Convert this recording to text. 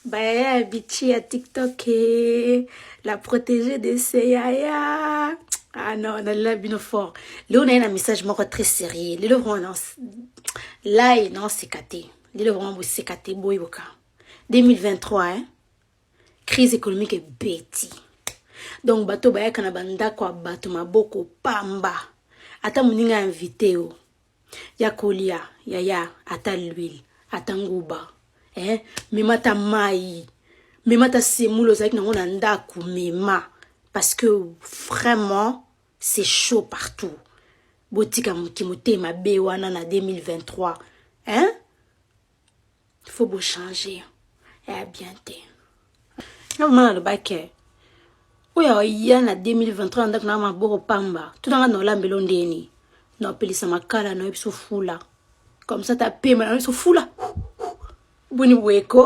Bah, Bichi à TikTok, la protégée de Seyaya. Ah non, on a là bien fort. Là, on a un message très sérieux. Là, vraiment, là, non, c'est caté. Là, vraiment, c'est caté, boy, boka. 2023, hein? Crise économique est bêtie. Donc, bateau, bah, quand on a banda, quoi, bateau, ma boko, pamba. Ata muninga invité, oh. Ya kolia, ya, ata l'huile, ata nguba. Memata mai, memata semoulo zaki na ngona ndaku mema parce que vraiment c'est chaud partout. Botika mukimote ma be wana na 2023, il faut beau changer. Et bien te. Na mama le baké. Oya ya na 2023 ndaku na maboko pamba. Tout dans na lambelo ndeni. Na pelisa makala na episo fula. Comme ça ta pema na episo fula. Boni weko.